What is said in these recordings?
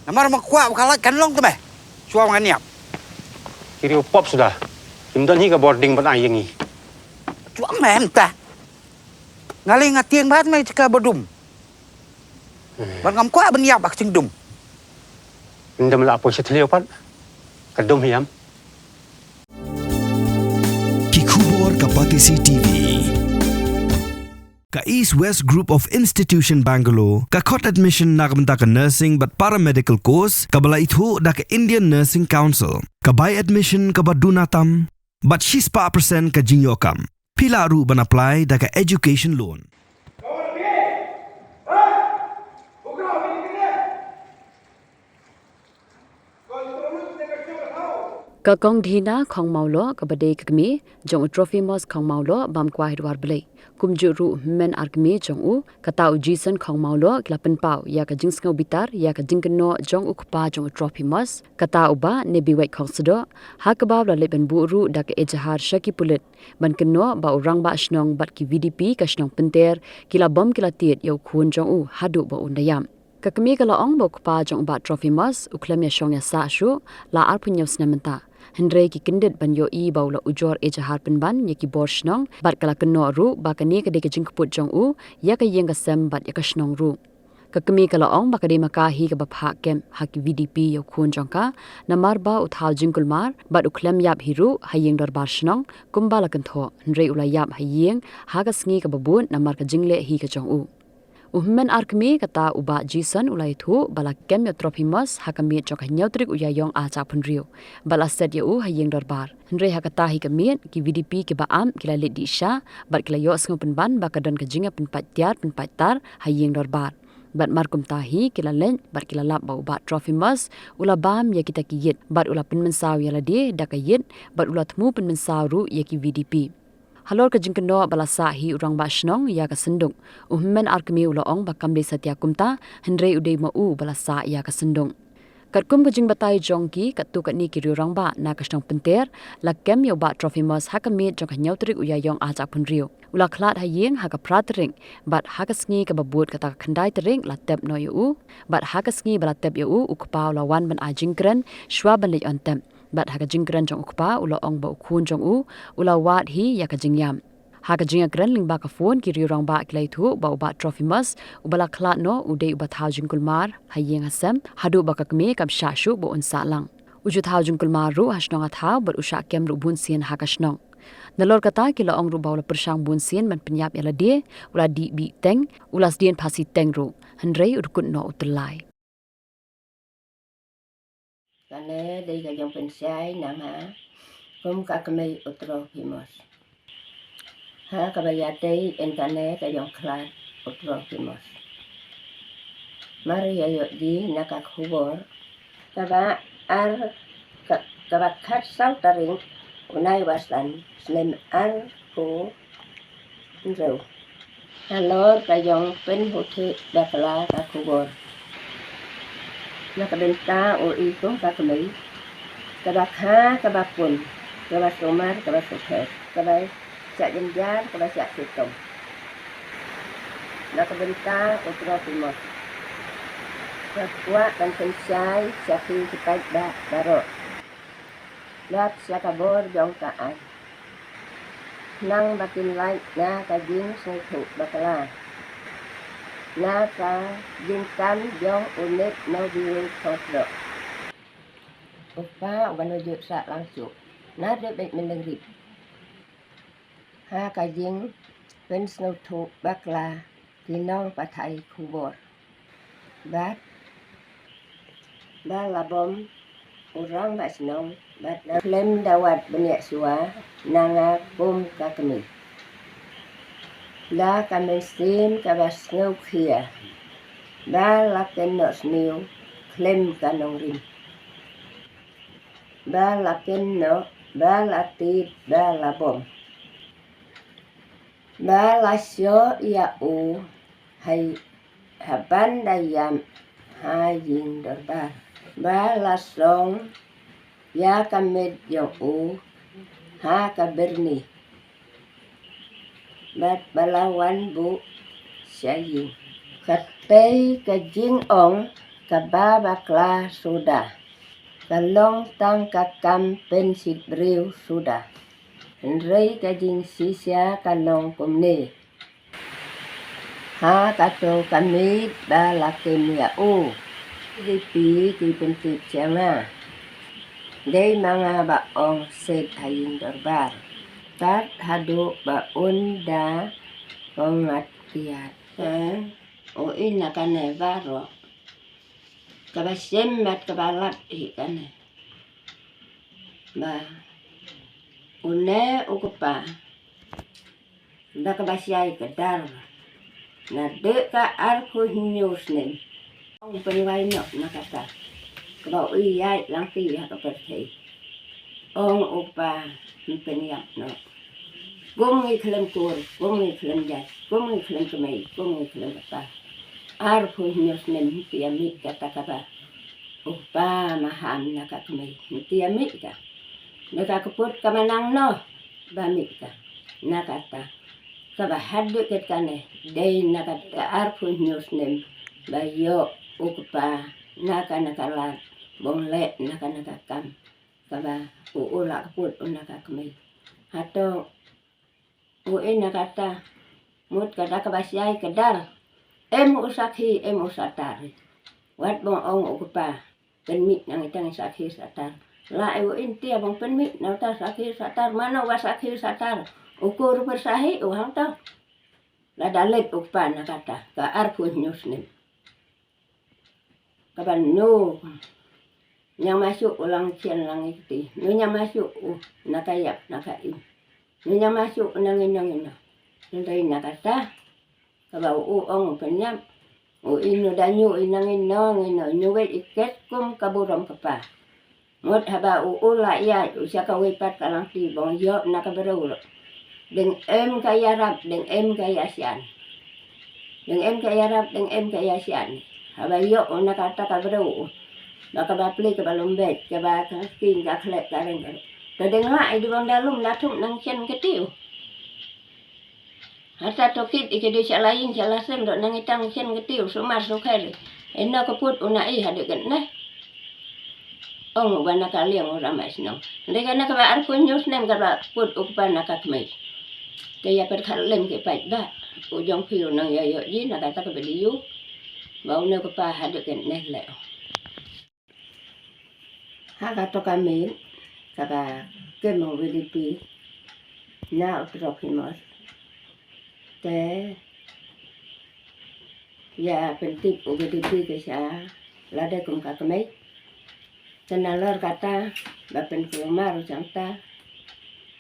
Namar makuat kalat kan long tu be. Suam kan niap. Kiri upop sudah. Kimdan hi ka boarding ban ayang hi. Suam mem ta. Ngalih ngatiang bat mai cika bodum. Ban ngam kuat ban niap bak cingdum. Ndam la apo sethleo pat. Kadum hiam. Kikubor Kapatisi TV. Ka East West Group of Institution Bangalore, ka khot admission nakamta ka nursing but paramedical course, ka bala ithu da ka Indian Nursing Council, ka buy admission ka badunatam, but she's pa percent ka jinyokam. Pila ru ban apply da ka education loan. Ka kong dhina khong maulo ka bade kami jong Trophimus khong maulo bam kwa hidwar blai kumju ru men arkmi jong u kata ujisen khong maulo klapen pau ya ka jingsngau bitar ya ka jingkno jong ukpa jong Trophimus kata uba ne biwai khong sedo ha ka ba la leben bu ru da ka ejahar shaki pulit ban kno ba urang ba shnong bat ki VDP ka shnong penter kila bom kila tiet yo khun jong u hadu ba undayam kakami kala ong bok pa jong ba Trophimus uklem ya shong ya sa shu la arpunyos namenta Hendrei ki kindet ban yo I baula ujor ejahar penban ye ki borshnong bat kala keno ru ba kani ka de ka jingkput jong u ya ka yeng ka sem bat ya ka shnong ru kakami kala ong ba ka de maka hi ka ba pha kem ha ki VDP yo khun jong ka namar ba uthal jingkul mar bat uklem yap hiru hayeng dor bar shnong kumbala kan tho Hendrei ula yap hayeng ha ka sngi ka babun namar ka jingle hi ka jong u Uhmen arkmi kata uba Jason ulai thu bala kem yo Trophimus hakami jok nyotrik uya yong acha punrio bala set yo hayeng darbar Hendrei hakata hi kamiet ki VDP ki baam kila lit di sha bat kila yo sngo penban bakadon ka jinga pen patiar pen patar hayeng darbar bat markum tahi kila len bat kila lap ba uba Trophimus ula bam ya kita kiyet bat ula pen mensaw ya lade dakayet bat ula thmu pen mensaw ru ya ki VDP Halor ka jingkeno balasa hi urang ba shnong ya ka sendung ummen arkmi ula ong ba kamle satya kumta Hendrei udei ma u balasa ya ka sendung katkum ka jing batai jongki katu ka ni ki urang ba na ka shnong penter la kem yo ba Trophimus hakami jong ka nyautrik uya yong aja punrio ula khlat hayeng ha ka pratring bat ha ka sngi ka babut kata khandai tering la tep no yu bat ha ka sngi bala tep yu ukpa ula wan ban ajingkren shwa ban le ontem bat ha ka jingkran jong ukpa ula ong ba khun jong u ula wat hi ya ka jingyam ha ka jinga kran ling ba ka phone ki ri rong ba klai thu ba uba Trophimus ubala khla no udei uba thau jingkul mar hayeng asam hadu ba ka kme kam sha shu bo unsa lang uju thau jingkul mar ru hasnong a thau bar usha kem ru bun sien ha ka shnong nalor kata kila ong ru ba ula persang bun sien man penyap ya la de ula di bi teng ulas dien phasi teng ru Hendrei udkun no utlai Kane dei ka jong pensai nama kum ka kemei Trophimus ha ka bayatei en kane ka jong klat Trophimus mari ya yo di naka khubor ka ba ar ka ba khat sau taring unai wasan slem ar ko reu halor ka jong pen hote dakla ka khubor nakabenta o ikong kakamay kabakha kabapun kabasomar kabasophet kabay sa janjan kabasa sitong nakabenta o Trophimus kapwa kan pensay sa kitay daro lat sa kabor jong kaan nang batinlay na kajing sungtu bakala na ka jingkan jong unit no biwing sosro upa wano sa langsung na debek mendengrip ha ka jing pen snow tu bakla tinong patai kubor bat balabom urang basnong bat lem dawat banyak suwa nanga bom kakami la kamensin kabasngau khia ba la kenos niu klem kanong rim ba la kenno ba la ti ba la bom ba la syo ya u hay haban dayam ha yin dorbar ba la song ya kamed yo u ha kaberni bat balawan bu saying katay kajing ong kababakla sudah. Kalong tang kakam pensit briu sudah. Henry kajing sisya kalong kumni. Ha kato kami balakim ya u. Lipi ki pensip sianga. Day mga baong set hayin dorbar. Tat hadu baun da kongat kiat. O ina kane baro. Kabasemmat kabalat ikane. Ba une ukupa. Da kabasyai kedar. Na de ka arku news nim. Ông penwai no nakata. Kau iyai langti ya kaperti. Ông upa penyap no. Gungi klem kur, gungi klem jat, gungi klem kemai, gungi klem kata. Arku news nim tiamit kata kata. Upa maham nakakemai. Tiamit ka. Nakakaput kamanang no. Bamit ka. Nakata. Kabahadu ketane day nakata arpun news nem bayo ukupa nakalat bongle nakanakakam kaba uula kaput unakakmay hato uin nakata mut kada kabasyay kadar usakhi usatari wat bong ong ukupa penmit nang itang sakhi satar la uin tia bong penmit nauta sakhi satar mana wasakhi satar ukur bersahi uhang tau. La dalit upan nakata ka arpun nyusnim. Kaban no yang masuk ulang cian lang iti. No yang masuk nakayap nakaim. No yang masuk nangin. Nuntai nakata kabau uong penyam. Ino danyu inangin nyuwet iket kum kaburam kapa. Mut haba ula ya usaka wipat kalang tibong yo nakaberulo. Deng em kaya Arab, deng em kaya Asian. Deng em kaya Arab, deng em kaya Asian. Habayo nakata kabro. Nakabapli ka balumbet, ka ba king ka klet ka ren. Deng lai di bang dalum natum nang chen ketiu. Hata tokit ikede lain sen do nang itang chen ketiu sumar sukher. Enna kaput unai hadegan nah. Ong bana kaliang ramai senang. Ndeka nak ba arpun nyus nem ka ba put ukpan nakatmai. Kaya perkhalan ke pai ba ujong phiu nang yo ji na kata ke beliu bau ne ko pa hadu ken ne le ha kata kami kaba ke mo vilipi na utropimos te ya pentip vilipi ke sa lada kum ka kami tenalor kata ba pen kulmar jangta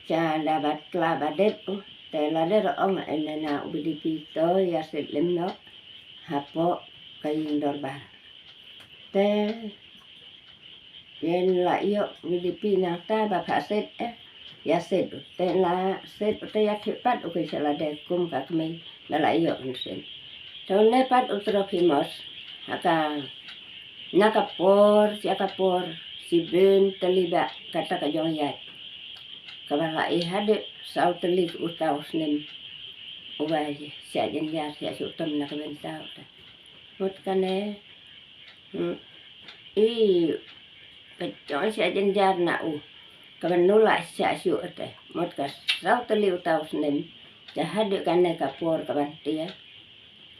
cha la bat la badet te la de ong enena ubidipi to ya selim no hapo kayin dorbar te yen la yo ubidipi na ta ba phaset ya set te la set te ya thipat uke sala de kum ka kme la yo sen to ne pat utropimos haka nakapor si ben teliba kata ka jong ya kabala ihade sau telik utau snem ubai sia jenjar sia sutam na kabentau ta mut kane kecoy sia jenjar na kaban nula sia su ate mut ka sau telik utau snem jahade kane kapor kaban tia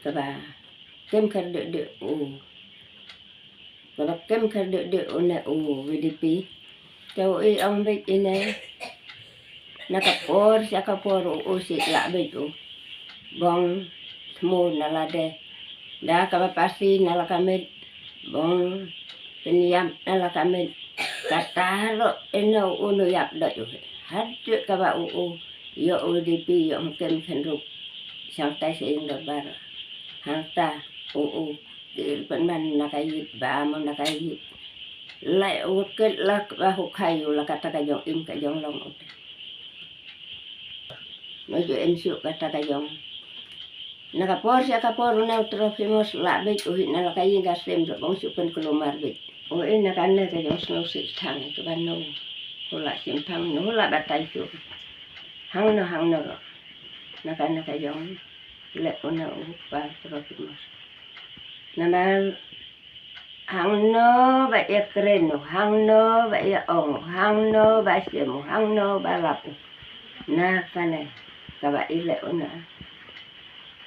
kaba kem kerde de kaba kem kerde de one VDP kau ong bek ine nakapor siya kapor usik labit bong semua nalade dah kapapasi nalakamit bong penyam nalakamit kataro eno uno yap dak hadu kaba yo UDP yo mungkin kenduk sampai seing lebar hangta penman nakayit ba mo nakayit lai uket lak bahu kayu la kata kajong im kajong long Nojo ensu kata kajong. Nakapor siya kapor na utropimos labit uhit na lakayin gasem do bang supen kulumar bit. O nakana kajong snow sit tang to bano. Hula simpang no hula batay su. Hang no ro. Nakana kajong le una upa utropimos. Namal hang no ba ya kreno hang no ba ya ong hang no ba semu hang no ba lapu na kana ka ba ile ona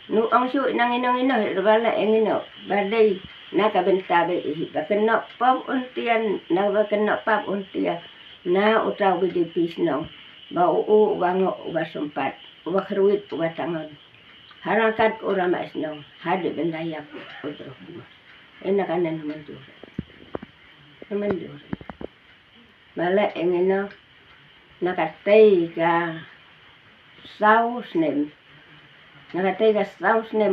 nu ong su nang inong ino ba la engino ba dei na ka benta be ba kena pap untian na ba kena pap untian na utau bi di pisno ba u ba ngo ba sempat ba kruit ba tangan harakat orang masno hade benda ya utro ena kanan mandur bala engino nakatay ka sausnem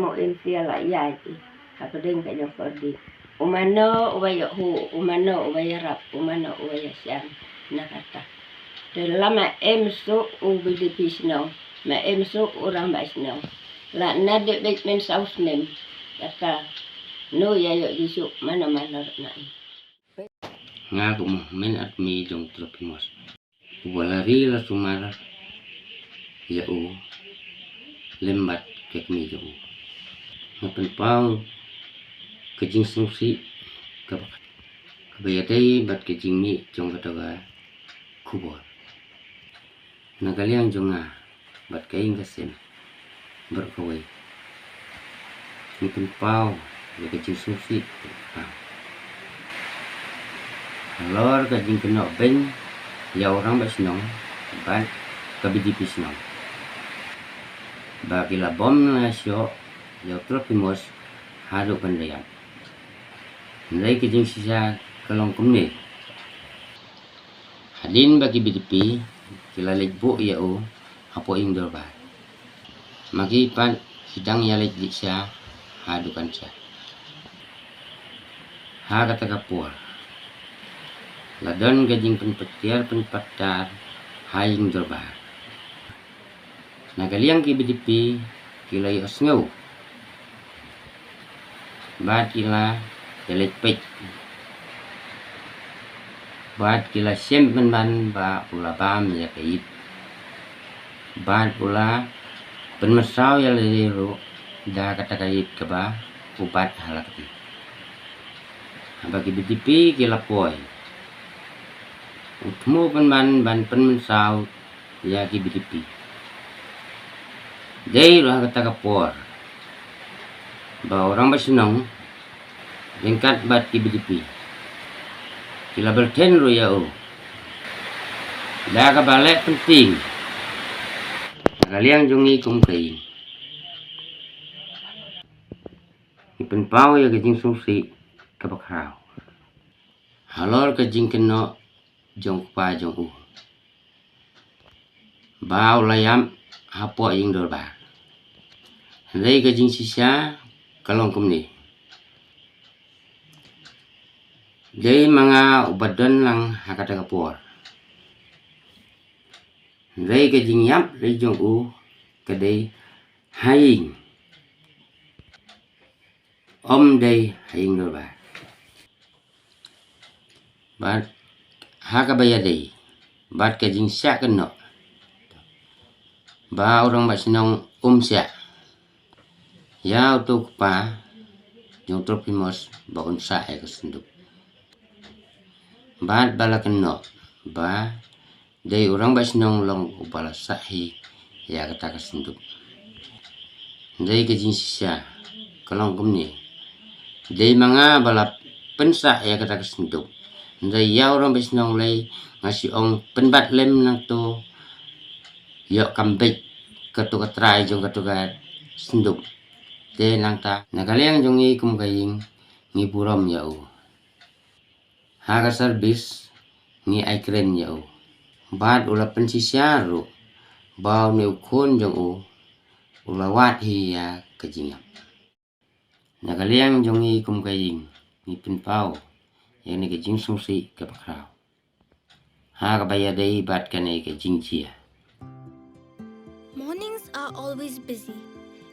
mo intia la yati kapedeng ka yung kordi umano ubaya hu umano ubaya rap umano ubaya siang nakata lama emso ubidi pisno ma emso orang basno la nade bek men sausnem kata no ya yo disu mana-mana na nga ko mo men at mi jong tropimos wala rila sumara ya o lembat kek mi jong ngapen pau kejing sungsi kabayatay bat kejing mi jong kataga kubor nagaliang jong nga bat kaing kasen berkaway ngapen pau ya kejing sungsi lor kajing kena ben ya orang basnong ban kabidi pisnong bagi la bom na syo ya tropimos hado pandayam nai kajing sisa kalong kumne hadin bagi bidipi kila legbo ya o apo ing dorba magi pan sidang ya legdi siya hado kan siya ha kata kapur ladon gajing penpetiar penpatar haing dorbar nagaliang kibidipi kilay osngaw bat kila telepet bat kila siyempen ban ba ula bam ya kaib bat ula penmesaw ya lero da kata kaib kaba ubat halakti bagi bidipi kila poy utmu ban penmensau ya kibidipi dei roh kata kapor ba orang basinong lengkat bat kibidipi kila berten ro ya o da ka balik penting kalian jungi kum kai ipen pau ya kejing sungsi kabakrau halor kejing keno jong pa jong u bau layam hapo ing dorba rei kajing sisa kalong kumni dei mga ubadon lang hakata kapor rei kajing yap rei jong u kadei haing om dei haing dorba bat haka bayadai bat kajing syak keno ba orang basinong syak ya untuk pa yung tropimos ba unsa ay kasundok bat bala keno ba day orang basinong long ubala sahi ya kata kasundok day kajing sisya kalong kumni day mga balap pensa ya kata kasundok nday ya orang bisnong lay ngasih ong penbat lem nang to yo kambik katu katray jong katu kat senduk de nang ta nagaliang jong i kumkaying ngi burom ya o haga service ngi aikren ya o bad ula pensisyaro baw ne ukon jong o ula wat hi ya kajingap nagaliang jong i kumkaying ngi pinpao yang ni kejing sungsi ke bakrau ha kabayadai bat kanai kejing chia. Mornings are always busy.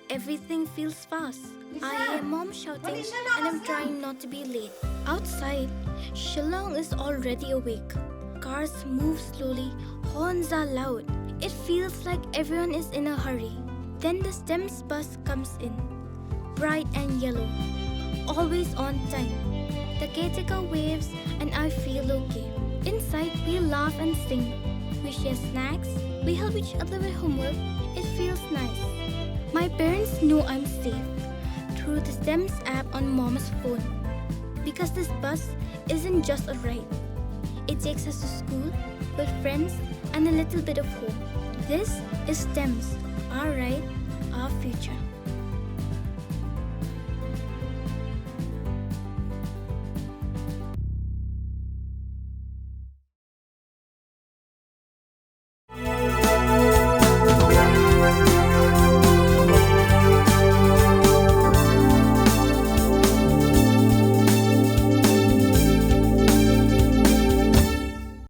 Everything feels fast. I hear mom shouting and I'm trying not to be late. Outside, Shillong is already awake. Cars move slowly, horns are loud. It feels like everyone is in a hurry. Then the STEMS bus comes in, bright and yellow, always on time. The caretaker waves and I feel okay. Inside, we laugh and sing. We share snacks. We help each other with homework. It feels nice. My parents know I'm safe through the STEMS app on Mom's phone. Because this bus isn't just a ride. It takes us to school with friends and a little bit of hope. This is STEMS, our ride